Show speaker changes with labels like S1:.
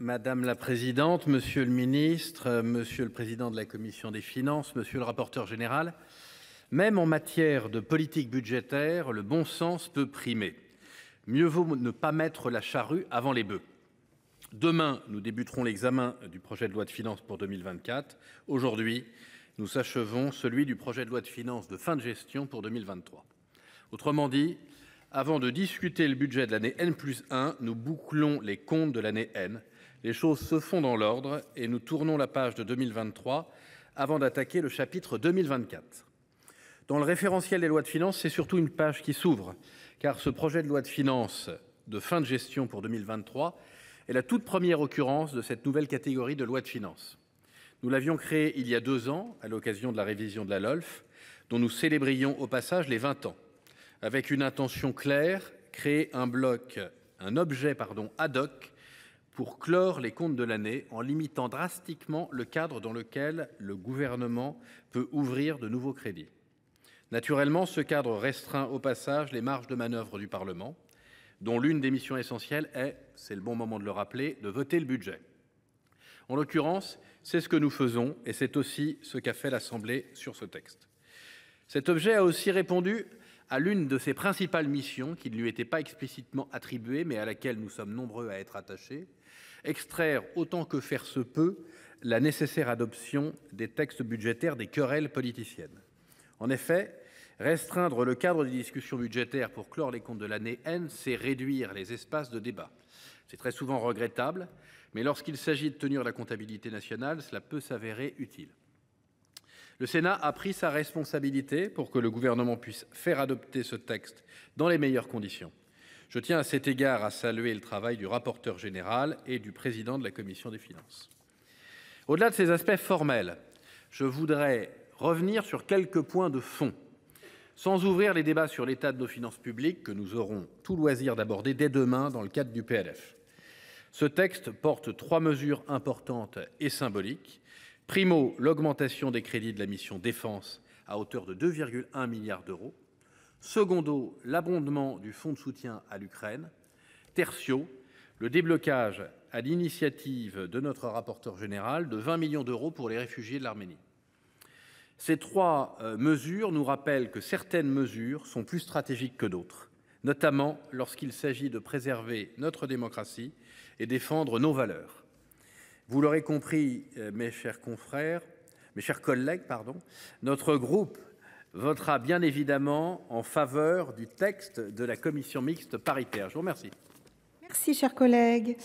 S1: Madame la présidente, monsieur le ministre, monsieur le président de la commission des finances, monsieur le rapporteur général, même en matière de politique budgétaire, le bon sens peut primer. Mieux vaut ne pas mettre la charrue avant les bœufs. Demain, nous débuterons l'examen du projet de loi de finances pour 2024. Aujourd'hui, nous achevons celui du projet de loi de finances de fin de gestion pour 2023. Autrement dit, avant de discuter le budget de l'année N+1, nous bouclons les comptes de l'année N. Les choses se font dans l'ordre et nous tournons la page de 2023 avant d'attaquer le chapitre 2024. Dans le référentiel des lois de finances, c'est surtout une page qui s'ouvre, car ce projet de loi de finances de fin de gestion pour 2023 est la toute première occurrence de cette nouvelle catégorie de loi de finances. Nous l'avions créée il y a 2 ans, à l'occasion de la révision de la LOLF, dont nous célébrions au passage les 20 ans, avec une intention claire, créer un objet ad hoc pour clore les comptes de l'année en limitant drastiquement le cadre dans lequel le gouvernement peut ouvrir de nouveaux crédits. Naturellement, ce cadre restreint au passage les marges de manœuvre du Parlement, dont l'une des missions essentielles est, c'est le bon moment de le rappeler, de voter le budget. En l'occurrence, c'est ce que nous faisons et c'est aussi ce qu'a fait l'Assemblée sur ce texte. Cet objet a aussi répondu à l'une de ses principales missions qui ne lui était pas explicitement attribuée mais à laquelle nous sommes nombreux à être attachés, extraire autant que faire se peut la nécessaire adoption des textes budgétaires des querelles politiciennes. En effet, restreindre le cadre des discussions budgétaires pour clore les comptes de l'année N, c'est réduire les espaces de débat. C'est très souvent regrettable, mais lorsqu'il s'agit de tenir la comptabilité nationale, cela peut s'avérer utile. Le Sénat a pris sa responsabilité pour que le gouvernement puisse faire adopter ce texte dans les meilleures conditions. Je tiens à cet égard à saluer le travail du rapporteur général et du président de la commission des finances. Au-delà de ces aspects formels, je voudrais revenir sur quelques points de fond, sans ouvrir les débats sur l'état de nos finances publiques que nous aurons tout loisir d'aborder dès demain dans le cadre du PLF. Ce texte porte 3 mesures importantes et symboliques. Primo, l'augmentation des crédits de la mission Défense à hauteur de 2,1 milliards d'euros. Secondo, l'abondement du fonds de soutien à l'Ukraine. Tertio, le déblocage à l'initiative de notre rapporteur général de 20 millions d'euros pour les réfugiés de l'Arménie. Ces 3 mesures nous rappellent que certaines mesures sont plus stratégiques que d'autres, notamment lorsqu'il s'agit de préserver notre démocratie et défendre nos valeurs. Vous l'aurez compris, mes chers collègues, notre groupe votera bien évidemment en faveur du texte de la commission mixte paritaire. Je vous remercie.
S2: Merci, cher collègue.